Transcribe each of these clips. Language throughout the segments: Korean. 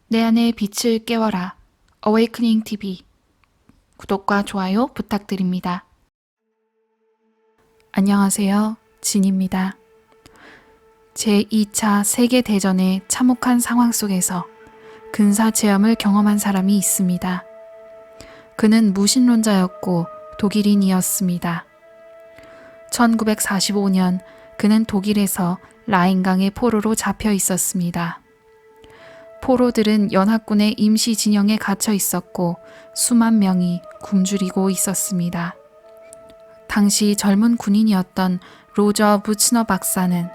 내 안의 빛을 깨워라. Awakening TV. 구독과 좋아요 부탁드립니다. 안녕하세요. 진입니다. 제2차 세계대전의 참혹한 상황 속에서 근사체험을 경험한 사람이 있습니다. 그는 무신론자였고 독일인이었습니다. 1945년 그는 독일에서 라인강의 포로로 잡혀 있었습니다. 포로들은 연합군의 임시 진영에 갇혀 있었고 수만 명이 굶주리고 있었습니다. 당시 젊은 군인이었던 로저 부츠너 박사는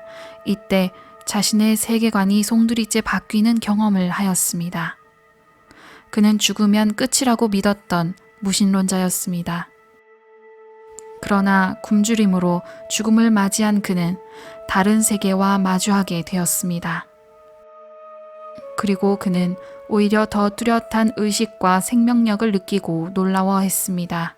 이때 자신의 세계관이 송두리째 바뀌는 경험을 하였습니다. 그는 죽으면 끝이라고 믿었던 무신론자였습니다. 그러나 굶주림으로 죽음을 맞이한 그는 다른 세계와 마주하게 되었습니다. 그리고 그는 오히려 더 뚜렷한 의식과 생명력을 느끼고 놀라워했습니다.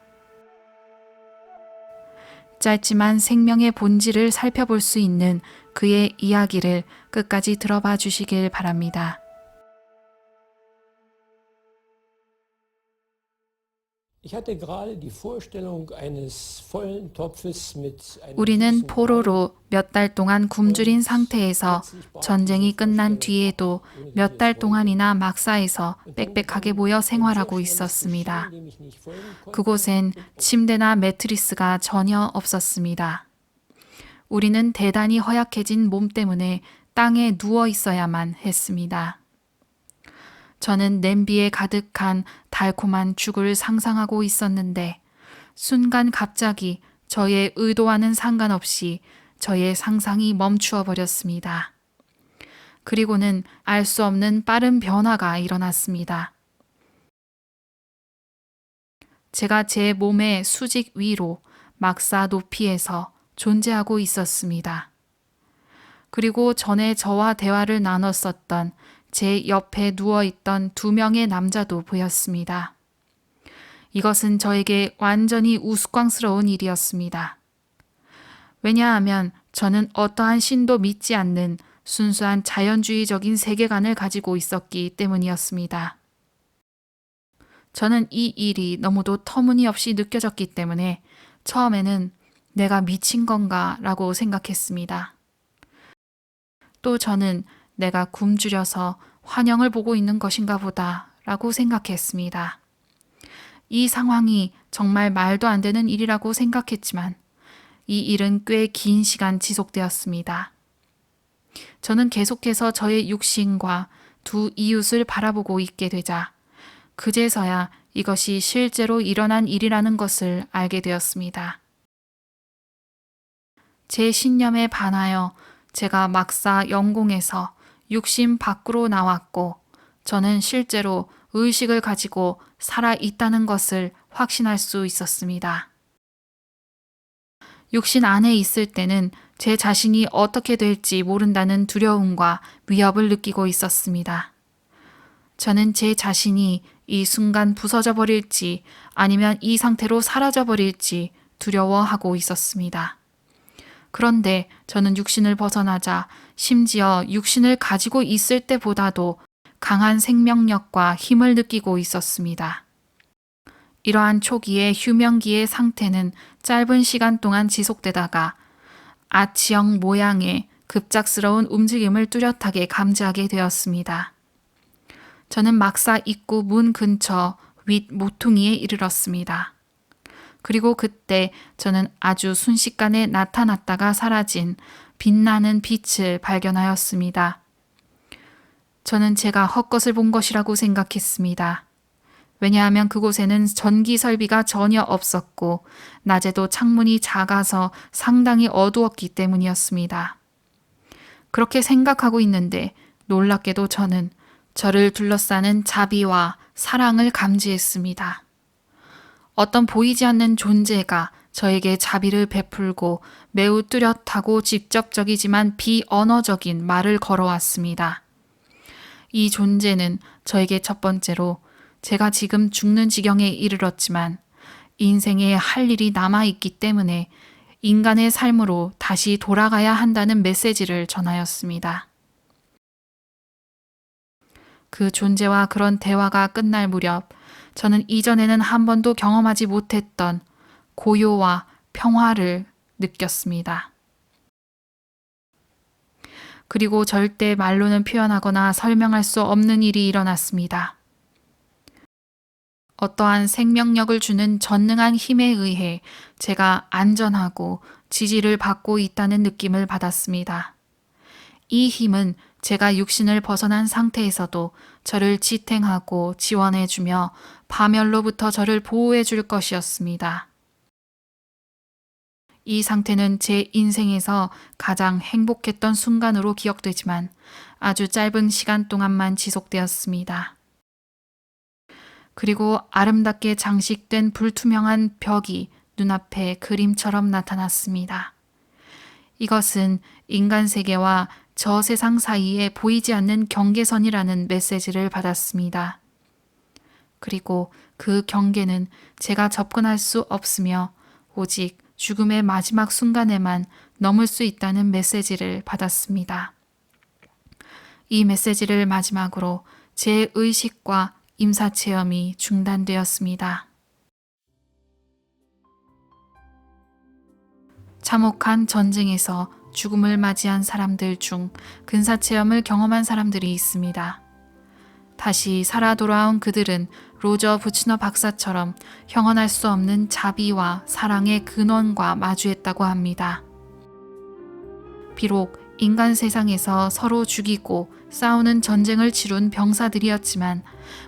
짧지만 생명의 본질을 살펴볼 수 있는 그의 이야기를 끝까지 들어봐 주시길 바랍니다. 우리는 포로로 몇 달 동안 굶주린 상태에서 전쟁이 끝난 뒤에도 몇 달 동안이나 막사에서 빽빽하게 모여 생활하고 있었습니다. 그곳엔 침대나 매트리스가 전혀 없었습니다. 우리는 대단히 허약해진 몸 때문에 땅에 누워 있어야만 했습니다. 저는 냄비에 가득한 달콤한 죽을 상상하고 있었는데 순간 갑자기 저의 의도와는 상관없이 저의 상상이 멈추어 버렸습니다. 그리고는 알 수 없는 빠른 변화가 일어났습니다. 제가 제 몸의 수직 위로 막사 높이에서 존재하고 있었습니다. 그리고 전에 저와 대화를 나눴었던 제 옆에 누워있던 2명의 남자도 보였습니다. 이것은 저에게 완전히 우스꽝스러운 일이었습니다. 왜냐하면 저는 어떠한 신도 믿지 않는 순수한 자연주의적인 세계관을 가지고 있었기 때문이었습니다. 저는 이 일이 너무도 터무니없이 느껴졌기 때문에 처음에는 내가 미친 건가 라고 생각했습니다. 또 저는 내가 굶주려서 환영을 보고 있는 것인가 보다 라고 생각했습니다. 이 상황이 정말 말도 안 되는 일이라고 생각했지만 이 일은 꽤 긴 시간 지속되었습니다. 저는 계속해서 저의 육신과 2 이웃을 바라보고 있게 되자 그제서야 이것이 실제로 일어난 일이라는 것을 알게 되었습니다. 제 신념에 반하여 제가 막사 영공에서 육신 밖으로 나왔고 저는 실제로 의식을 가지고 살아 있다는 것을 확신할 수 있었습니다. 육신 안에 있을 때는 제 자신이 어떻게 될지 모른다는 두려움과 위협을 느끼고 있었습니다. 저는 제 자신이 이 순간 부서져 버릴지 아니면 이 상태로 사라져 버릴지 두려워하고 있었습니다. 그런데 저는 육신을 벗어나자 심지어 육신을 가지고 있을 때보다도 강한 생명력과 힘을 느끼고 있었습니다. 이러한 초기의 휴명기의 상태는 짧은 시간 동안 지속되다가 아치형 모양의 급작스러운 움직임을 뚜렷하게 감지하게 되었습니다. 저는 막사 입구 문 근처 윗 모퉁이에 이르렀습니다. 그리고 그때 저는 아주 순식간에 나타났다가 사라진 빛나는 빛을 발견하였습니다. 저는 제가 헛것을 본 것이라고 생각했습니다. 왜냐하면 그곳에는 전기 설비가 전혀 없었고 낮에도 창문이 작아서 상당히 어두웠기 때문이었습니다. 그렇게 생각하고 있는데 놀랍게도 저는 저를 둘러싸는 자비와 사랑을 감지했습니다. 어떤 보이지 않는 존재가 저에게 자비를 베풀고 매우 뚜렷하고 직접적이지만 비언어적인 말을 걸어왔습니다. 이 존재는 저에게 첫 번째로 제가 지금 죽는 지경에 이르렀지만 인생에 할 일이 남아있기 때문에 인간의 삶으로 다시 돌아가야 한다는 메시지를 전하였습니다. 그 존재와 그런 대화가 끝날 무렵 저는 이전에는 한 번도 경험하지 못했던 고요와 평화를 느꼈습니다. 그리고 절대 말로는 표현하거나 설명할 수 없는 일이 일어났습니다. 어떠한 생명력을 주는 전능한 힘에 의해 제가 안전하고 지지를 받고 있다는 느낌을 받았습니다. 이 힘은 제가 육신을 벗어난 상태에서도 저를 지탱하고 지원해주며 파멸로부터 저를 보호해 줄 것이었습니다. 이 상태는 제 인생에서 가장 행복했던 순간으로 기억되지만 아주 짧은 시간 동안만 지속되었습니다. 그리고 아름답게 장식된 불투명한 벽이 눈앞에 그림처럼 나타났습니다. 이것은 인간 세계와 저 세상 사이에 보이지 않는 경계선이라는 메시지를 받았습니다. 그리고 그 경계는 제가 접근할 수 없으며 오직 죽음의 마지막 순간에만 넘을 수 있다는 메시지를 받았습니다. 이 메시지를 마지막으로 제 의식과 임사체험이 중단되었습니다. 참혹한 전쟁에서 죽음을 맞이한 사람들 중 근사체험을 경험한 사람들이 있습니다. 다시 살아 돌아온 그들은 로저 부치너 박사처럼 형언할 수 없는 자비와 사랑의 근원과 마주했다고 합니다. 비록 인간 세상에서 서로 죽이고 싸우는 전쟁을 치룬 병사들이었지만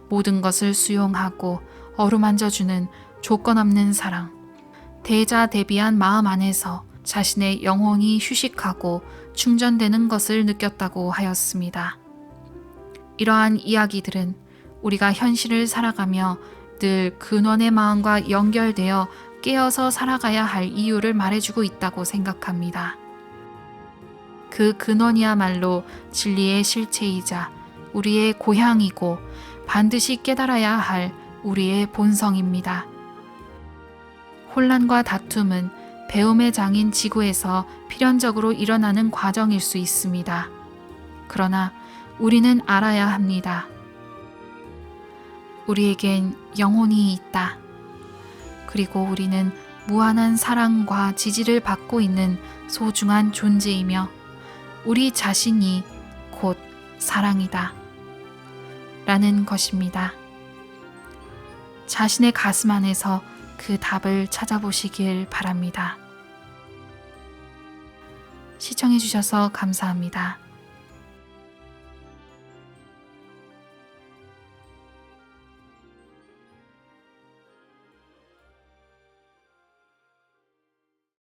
모든 것을 수용하고 어루만져주는 조건 없는 사랑, 대자대비한 마음 안에서 자신의 영혼이 휴식하고 충전되는 것을 느꼈다고 하였습니다. 이러한 이야기들은 우리가 현실을 살아가며 늘 근원의 마음과 연결되어 깨어서 살아가야 할 이유를 말해주고 있다고 생각합니다. 그 근원이야말로 진리의 실체이자 우리의 고향이고 반드시 깨달아야 할 우리의 본성입니다. 혼란과 다툼은 배움의 장인 지구에서 필연적으로 일어나는 과정일 수 있습니다. 그러나 우리는 알아야 합니다. 우리에겐 영혼이 있다. 그리고 우리는 무한한 사랑과 지지를 받고 있는 소중한 존재이며 우리 자신이 곧 사랑이다. 라는 것입니다. 자신의 가슴 안에서 그 답을 찾아보시길 바랍니다. 시청해 주셔서 감사합니다.